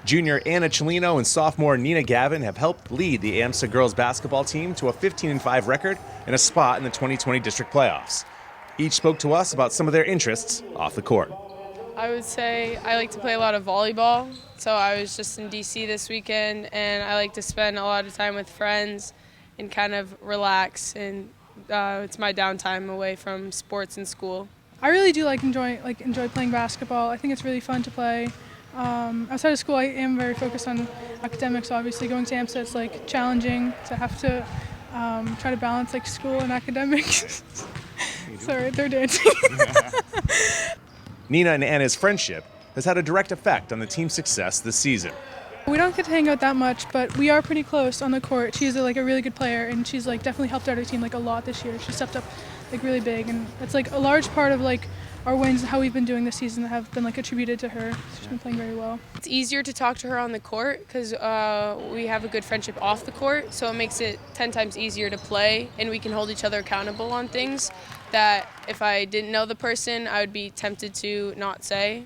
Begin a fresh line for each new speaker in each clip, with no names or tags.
Junior Ana Ciolino and sophomore Nina Gavin have helped lead the AMSA girls basketball team to a 15-5 record and a spot in the 2020 district playoffs. Each spoke to us about some of their interests off the court.
I would say I like to play a lot of volleyball. So I was just in DC this weekend, and I like to spend a lot of time with friends and kind of relax. And it's my downtime away from sports and school.
I really do enjoy playing basketball. I think it's really fun to play. Outside of school, I am very focused on academics. Obviously, going to AMSA, it's like challenging to have to try to balance like school and academics. Sorry, they're dancing.
Nina and Anna's friendship has had a direct effect on the team's success this season.
We don't get to hang out that much, but we are pretty close on the court. She's a really good player, and she's definitely helped out our team a lot this year. She stepped up really big, and it's a large part of our wins and how we've been doing this season that have been attributed to her. She's been playing very well.
It's easier to talk to her on the court because we have a good friendship off the court, so it makes it 10 times easier to play, and we can hold each other accountable on things that if I didn't know the person, I would be tempted to not say.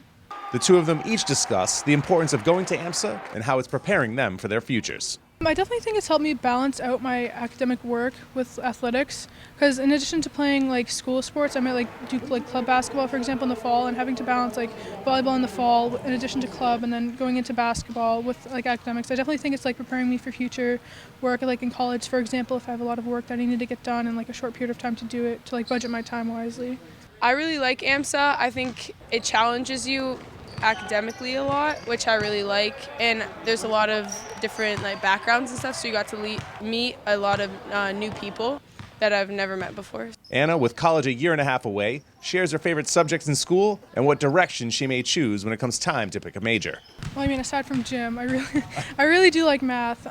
The two of them each discuss the importance of going to AMSA and how it's preparing them for their futures.
I definitely think it's helped me balance out my academic work with athletics, because in addition to playing school sports, I might do club basketball, for example, in the fall, and having to balance volleyball in the fall in addition to club, and then going into basketball with academics. I definitely think it's preparing me for future work, in college, for example, if I have a lot of work that I need to get done in a short period of time to do it, to budget my time wisely.
I really like AMSA. I think it challenges you academically a lot, which I really like, and there's a lot of different backgrounds and stuff, so you got to meet a lot of new people that I've never met before.
Anna, with college a year and a half away, shares her favorite subjects in school and what direction she may choose when it comes time to pick a major.
Well, aside from gym, I really do like math,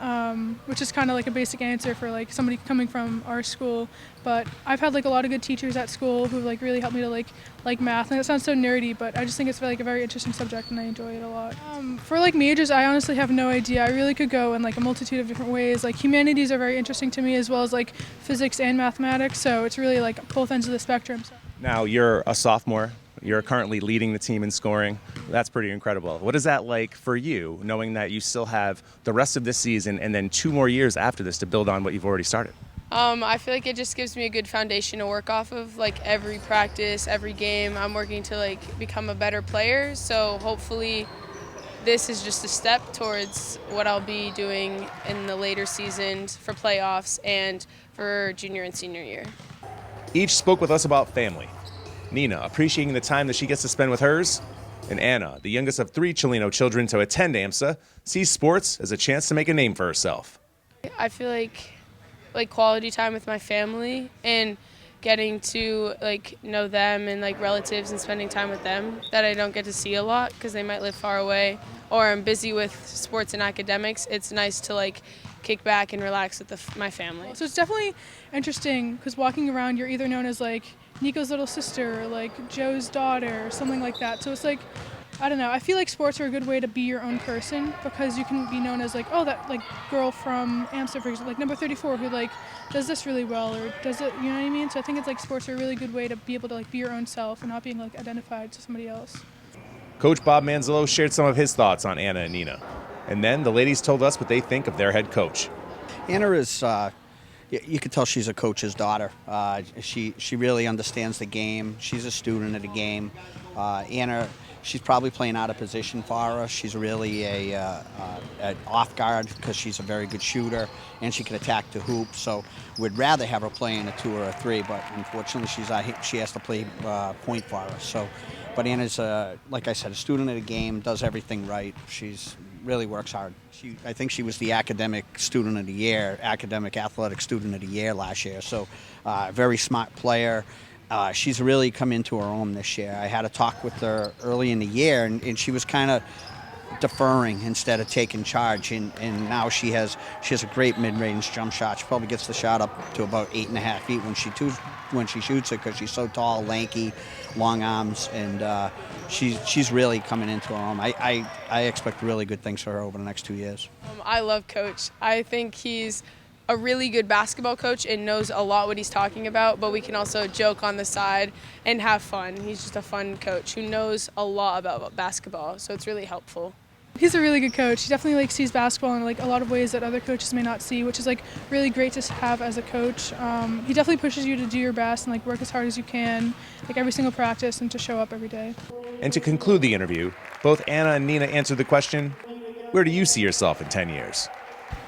which is kind of a basic answer for somebody coming from our school. But I've had a lot of good teachers at school who really helped me to like math, and it sounds so nerdy, but I just think it's a very interesting subject, and I enjoy it a lot. For majors, I honestly have no idea. I really could go in a multitude of different ways. Humanities are very interesting to me, as well as physics and mathematics. So it's really both ends of the spectrum. So.
Now you're a sophomore. You're currently leading the team in scoring. That's pretty incredible. What is that like for you, knowing that you still have the rest of this season and then 2 more years after this to build on what you've already started?
I feel it just gives me a good foundation to work off of. Every practice, every game, I'm working to become a better player. So hopefully this is just a step towards what I'll be doing in the later seasons for playoffs and for junior and senior year.
Each spoke with us about family. Nina, appreciating the time that she gets to spend with hers, and Anna, the youngest of 3 Ciolino children to attend AMSA, sees sports as a chance to make a name for herself.
I feel like quality time with my family and getting to know them and relatives and spending time with them that I don't get to see a lot because they might live far away or I'm busy with sports and academics. It's nice to kick back and relax with my family.
So it's definitely interesting because walking around, you're either known as Nico's little sister or Joe's daughter or something like that. So it's I don't know. I feel sports are a good way to be your own person because you can be known as oh, that girl from AMSA, for example, number 34 who does this really well or does it, you know what I mean? So I think it's sports are a really good way to be able to be your own self and not being identified to somebody else.
Coach Bob Manzillo shared some of his thoughts on Anna and Nina. And then the ladies told us what they think of their head coach.
Anna is, you can tell she's a coach's daughter. She really understands the game. She's a student of the game. Anna, she's probably playing out of position for us. She's really an off guard because she's a very good shooter and she can attack the hoop. So we'd rather have her play in a 2 or a 3, but unfortunately she has to play point for us. So, but Anna's, like I said, a student of the game, does everything right. She's really works hard. I think she was the academic student of the year, academic athletic student of the year last year. So, very smart player. She's really come into her own this year. I had a talk with her early in the year, and she was kind of deferring instead of taking charge. And now she has a great mid-range jump shot. She probably gets the shot up to about 8.5 feet when she shoots it because she's so tall, lanky, long arms, and she's really coming into her own. I expect really good things for her over the next 2 years.
I love Coach. I think he's a really good basketball coach and knows a lot what he's talking about, but we can also joke on the side and have fun. He's just a fun coach who knows a lot about basketball, so it's really helpful.
He's a really good coach. He definitely like sees basketball in like a lot of ways that other coaches may not see, which is like really great to have as a coach. He definitely pushes you to do your best and like work as hard as you can, like every single practice, and to show up every day.
And to conclude the interview, both Anna and Nina answered the question, where do you see yourself in 10 years?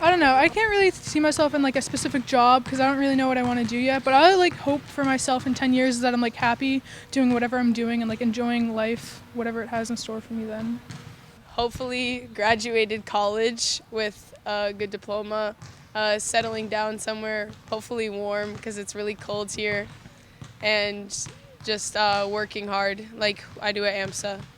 I don't know. I can't really see myself in like a specific job because I don't really know what I want to do yet. But I like hope for myself in 10 years is that I'm like happy doing whatever I'm doing and like enjoying life, whatever it has in store for me then.
Hopefully graduated college with a good diploma, settling down somewhere, hopefully warm because it's really cold here, and just working hard like I do at AMSA.